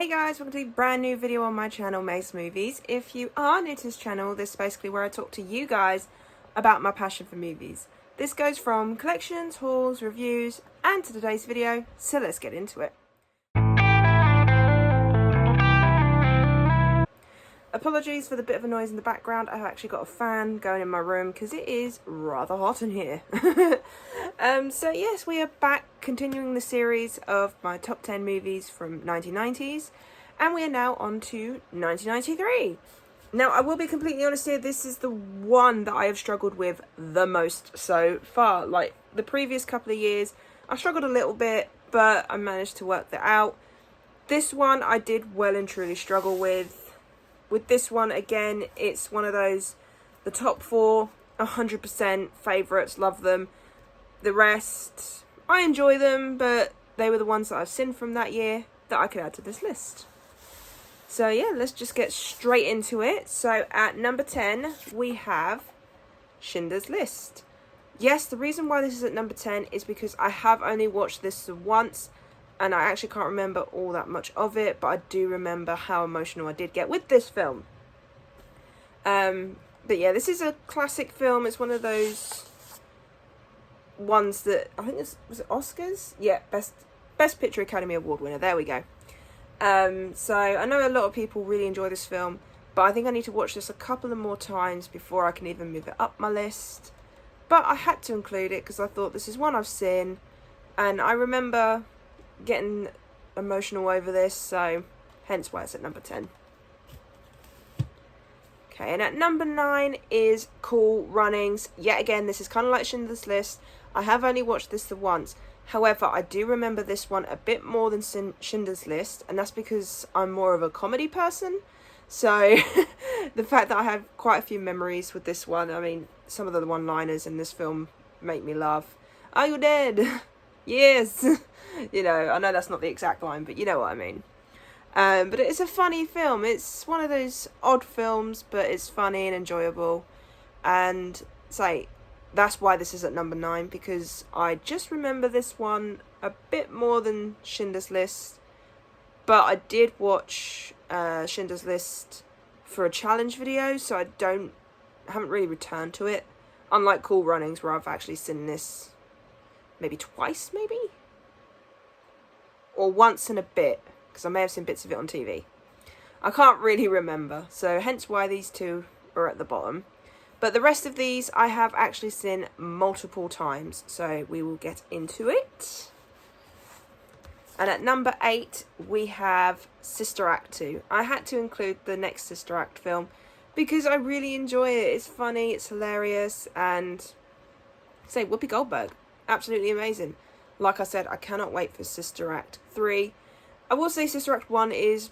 Hey guys, welcome to a brand new video on my channel, Mace Movies. If you are new to this channel, this is basically where I talk to you guys about my passion for movies. This goes from collections, hauls, reviews, and to today's video, so let's get into it. Apologies for the bit of a noise in the background. I've actually got a fan going in my room because it is rather hot in here. So yes, we are back continuing the series of my top 10 movies from 1990s, and we are now on to 1993. Now, I will be completely honest here, this is the one that I have struggled with the most so far. Like, the previous couple of years, I struggled a little bit, but I managed to work that out. This one, I did well and truly struggle with. With this one, again, it's one of those, the top four, 100% favourites, love them. The rest, I enjoy them, but they were the ones that I've seen from that year that I could add to this list. So yeah, let's just get straight into it. So at number 10, we have Schindler's List. Yes, the reason why this is at number 10 is because I have only watched this once, and I actually can't remember all that much of it, but I do remember how emotional I did get with this film. But yeah, this is a classic film. It's one of those ones that, I think was it Oscars? Yeah, Best Picture Academy Award winner. There we go. So I know a lot of people really enjoy this film, but I think I need to watch this a couple of more times before I can even move it up my list. But I had to include it because I thought this is one I've seen, and I remember getting emotional over this, so hence why it's at number 10. Okay, and at number 9 is Cool Runnings. Yet again, this is kind of like Schindler's List. I have only watched this the once. However, I do remember this one a bit more than Schindler's List, and that's because I'm more of a comedy person. So the fact that I have quite a few memories with this one, I mean, some of the one-liners in this film make me laugh. Are you dead? Yes. You know, I know that's not the exact line, but you know what I mean. But it's a funny film. It's one of those odd films, but it's funny and enjoyable. And say that's why this is at number 9, because I just remember this one a bit more than Schindler's List. But I did watch Schindler's List for a challenge video, so I haven't really returned to it. Unlike Cool Runnings, where I've actually seen this maybe twice, maybe? Or once and a bit, because I may have seen bits of it on TV. I can't really remember, so hence why these two are at the bottom. But the rest of these I have actually seen multiple times, so we will get into it. And at number 8, we have Sister Act 2. I had to include the next Sister Act film because I really enjoy it. It's funny, it's hilarious, and say Whoopi Goldberg, absolutely amazing. Like I said, I cannot wait for Sister Act 3. I will say Sister Act 1 is a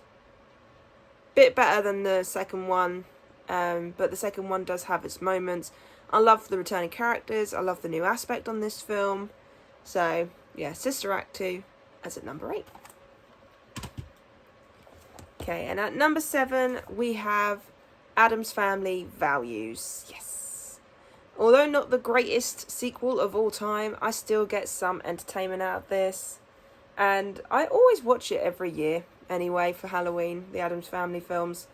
bit better than the second one, but the second one does have its moments. I love the returning characters. I love the new aspect on this film. So, yeah, Sister Act 2 as at number 8. Okay, and at number 7, we have Addams Family Values. Yes. Although not the greatest sequel of all time, I still get some entertainment out of this. And I always watch it every year anyway for Halloween, the Addams Family films.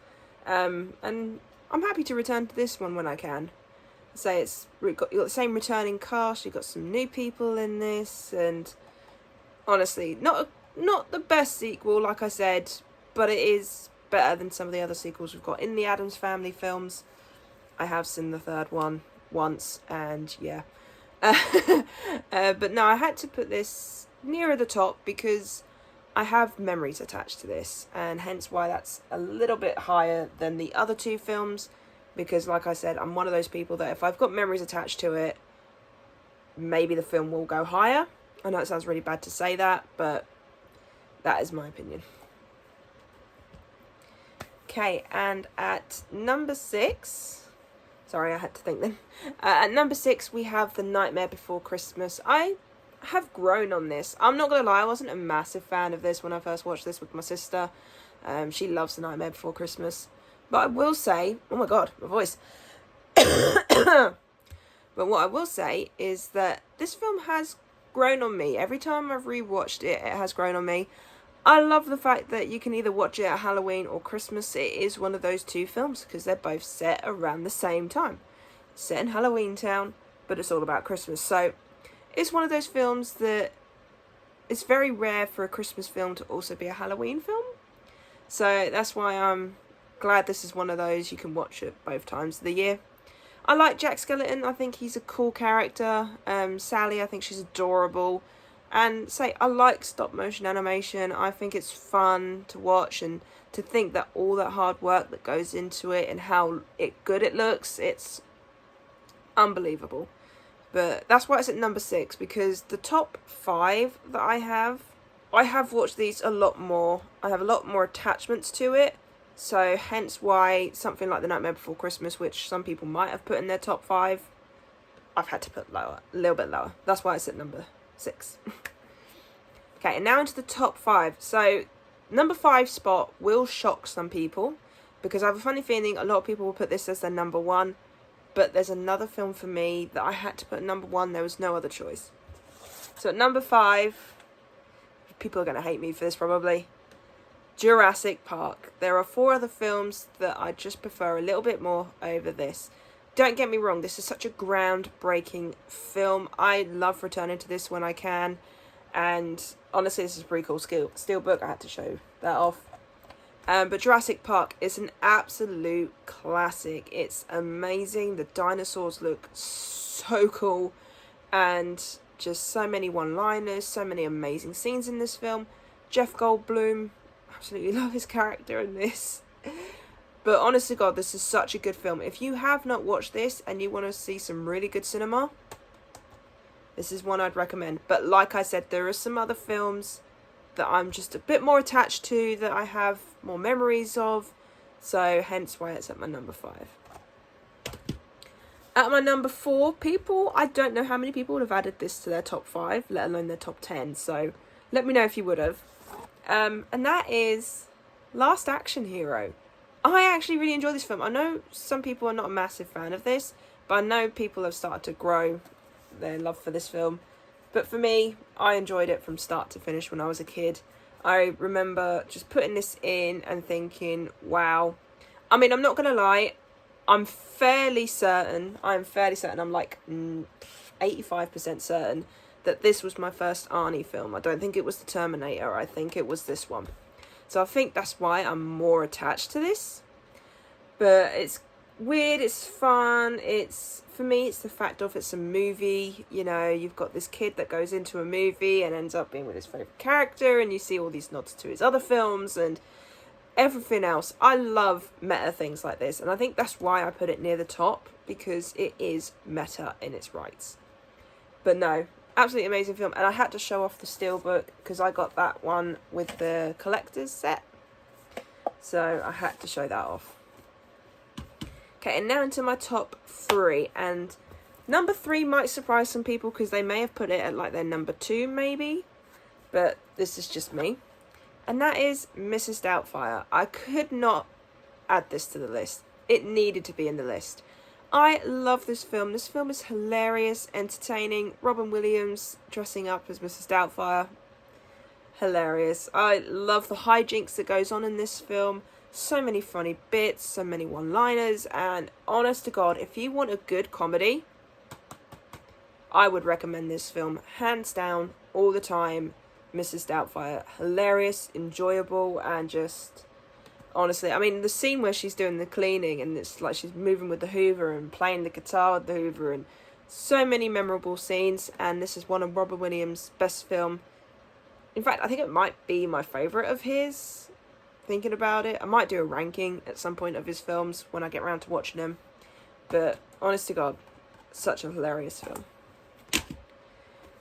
And I'm happy to return to this one when I can. Say you've got the same returning cast, you've got some new people in this, and honestly, not the best sequel, like I said, but it is better than some of the other sequels we've got in the Addams Family films. I have seen the third one once, and yeah. But no, I had to put this nearer the top because I have memories attached to this, and hence why that's a little bit higher than the other two films, because like I said, I'm one of those people that if I've got memories attached to it, maybe the film will go higher. I know it sounds really bad to say that, but that is my opinion. Okay, and at number 6... Sorry, I had to think then. At number 6, we have The Nightmare Before Christmas. I have grown on this. I'm not going to lie, I wasn't a massive fan of this when I first watched this with my sister. She loves The Nightmare Before Christmas. But I will say... Oh my god, my voice. But what I will say is that this film has grown on me. Every time I've rewatched it, it has grown on me. I love the fact that you can either watch it at Halloween or Christmas. It is one of those two films because they're both set around the same time. It's set in Halloween Town, but it's all about Christmas. So it's one of those films that it's very rare for a Christmas film to also be a Halloween film. So that's why I'm glad this is one of those you can watch at both times of the year. I like Jack Skellington. I think he's a cool character. Sally, I think she's adorable. And I like stop motion animation. I think it's fun to watch, and to think that all that hard work that goes into it and how good it looks, it's unbelievable. But that's why it's at number 6, because the top 5 that I have watched these a lot more. I have a lot more attachments to it. So hence why something like The Nightmare Before Christmas, which some people might have put in their top 5, I've had to put lower, a little bit lower. That's why it's at number 6. Okay, and now into the top 5. So number 5 spot will shock some people, because I have a funny feeling a lot of people will put this as their number 1. But there's another film for me that I had to put number 1. There was no other choice. So at number 5, people are going to hate me for this probably, Jurassic Park. There are 4 other films that I just prefer a little bit more over this. Don't get me wrong, this is such a groundbreaking film. I love returning to this when I can. And honestly, this is a pretty cool steelbook. I had to show that off. But Jurassic Park is an absolute classic. It's amazing. The dinosaurs look so cool. And just so many one-liners, so many amazing scenes in this film. Jeff Goldblum, absolutely love his character in this. But honest to God, this is such a good film. If you have not watched this and you want to see some really good cinema, this is one I'd recommend. But like I said, there are some other films that I'm just a bit more attached to, that I have more memories of. So hence why it's at my number 5. At my number 4, I don't know how many people would have added this to their top 5, let alone their top 10. So let me know if you would have. And that is Last Action Hero. I actually really enjoy this film. I know some people are not a massive fan of this, but I know people have started to grow their love for this film. But for me, I enjoyed it from start to finish when I was a kid. I remember just putting this in and thinking, wow. I mean, I'm not going to lie. I'm fairly certain, I'm like 85% certain that this was my first Arnie film. I don't think it was The Terminator. I think it was this one. So I think that's why I'm more attached to this. But it's weird, it's fun, for me, it's the fact of it's a movie. You know, you've got this kid that goes into a movie and ends up being with his favourite character, and you see all these nods to his other films and everything else. I love meta things like this, and I think that's why I put it near the top, because it is meta in its rights. But no, absolutely amazing film, and I had to show off the steelbook because I got that one with the collector's set, so I had to show that off. Okay, and now into my top 3, and number 3 might surprise some people because they may have put it at like their number 2 maybe, but this is just me, and that is Mrs. Doubtfire. I could not add this to the list. It needed to be in the list. I love this film. This film is hilarious, entertaining. Robin Williams dressing up as Mrs. Doubtfire, hilarious. I love the hijinks that goes on in this film. So many funny bits, so many one-liners, and honest to God, if you want a good comedy, I would recommend this film, hands down, all the time. Mrs. Doubtfire, hilarious, enjoyable, and just, honestly, I mean, the scene where she's doing the cleaning, and it's like she's moving with the Hoover and playing the guitar with the Hoover, and so many memorable scenes, and this is one of Robin Williams' best film. In fact, I think it might be my favourite of his. Thinking about it, I might do a ranking at some point of his films when I get around to watching them, but honest to God, such a hilarious film.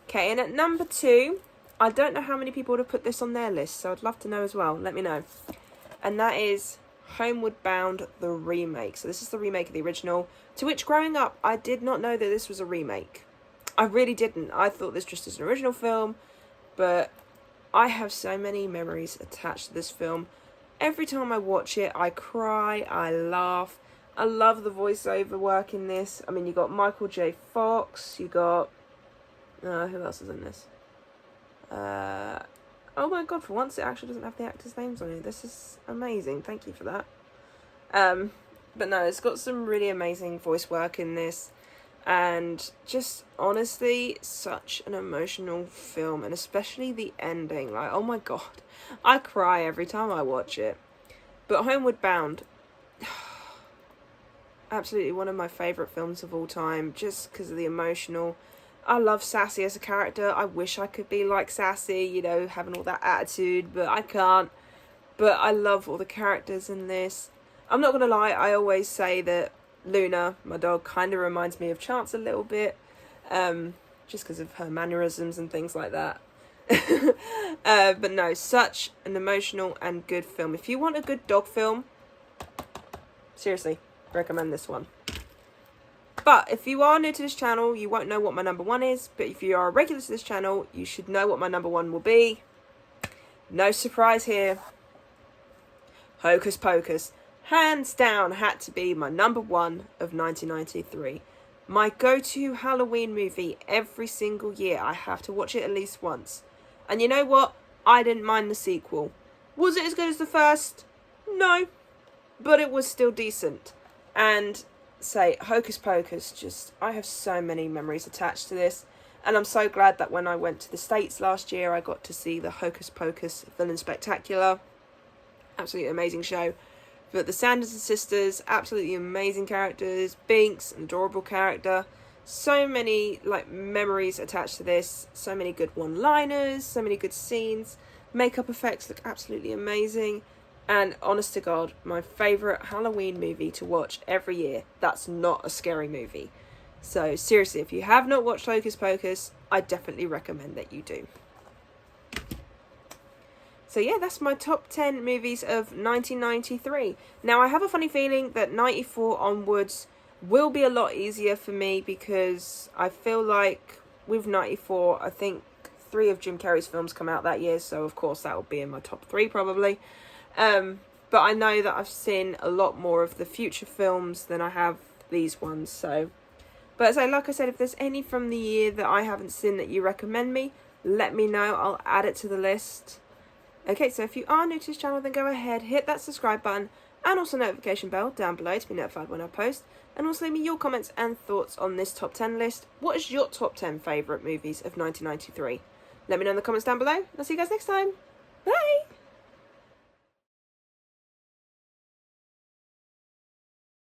Okay, and at number 2, I don't know how many people would have put this on their list, so I'd love to know as well, let me know, and that is Homeward Bound, the remake. So this is the remake of the original, to which growing up I did not know that this was a remake. I really didn't. I thought this just was an original film, but I have so many memories attached to this film. Every time I watch it, I cry, I laugh. I love the voiceover work in this. I mean, you got Michael J. Fox, you got... who else is in this? Oh my god, for once it actually doesn't have the actors' names on it. This is amazing. Thank you for that. But no, it's got some really amazing voice work in this. And just honestly, such an emotional film. And especially the ending. Like, oh my god. I cry every time I watch it. But Homeward Bound, absolutely one of my favourite films of all time. Just because of the emotional. I love Sassy as a character. I wish I could be like Sassy, you know, having all that attitude, but I can't. But I love all the characters in this. I'm not going to lie, I always say that Luna, my dog, kind of reminds me of Chance a little bit, just because of her mannerisms and things like that. But no, such an emotional and good film. If you want a good dog film, seriously, recommend this one. But if you are new to this channel, you won't know what my number one is. But if you are a regular to this channel, you should know what my number one will be. No surprise here. Hocus Pocus. Hands down had to be my number one of 1993. My go-to Halloween movie every single year. I have to watch it at least once. And you know what? I didn't mind the sequel. Was it as good as the first? No. But it was still decent. And say Hocus Pocus, just I have so many memories attached to this, and I'm so glad that when I went to the States last year I got to see the Hocus Pocus Villain Spectacular. Absolutely amazing show. But the Sanderson sisters, absolutely amazing characters. Binks, an adorable character. So many like memories attached to this, so many good one-liners, so many good scenes. Makeup effects look absolutely amazing. And honest to God, my favourite Halloween movie to watch every year. That's not a scary movie. So seriously, if you have not watched Hocus Pocus, I definitely recommend that you do. So yeah, that's my top 10 movies of 1993. Now I have a funny feeling that 94 onwards will be a lot easier for me, because I feel like with 94, I think 3 of Jim Carrey's films come out that year. So of course that will be in my top 3 probably. But I know that I've seen a lot more of the future films than I have these ones, so. But so, like I said, if there's any from the year that I haven't seen that you recommend me, let me know. I'll add it to the list. Okay, so if you are new to this channel, then go ahead, hit that subscribe button, and also notification bell down below to be notified when I post. And also leave me your comments and thoughts on this top 10 list. What is your top 10 favourite movies of 1993? Let me know in the comments down below. I'll see you guys next time. Bye!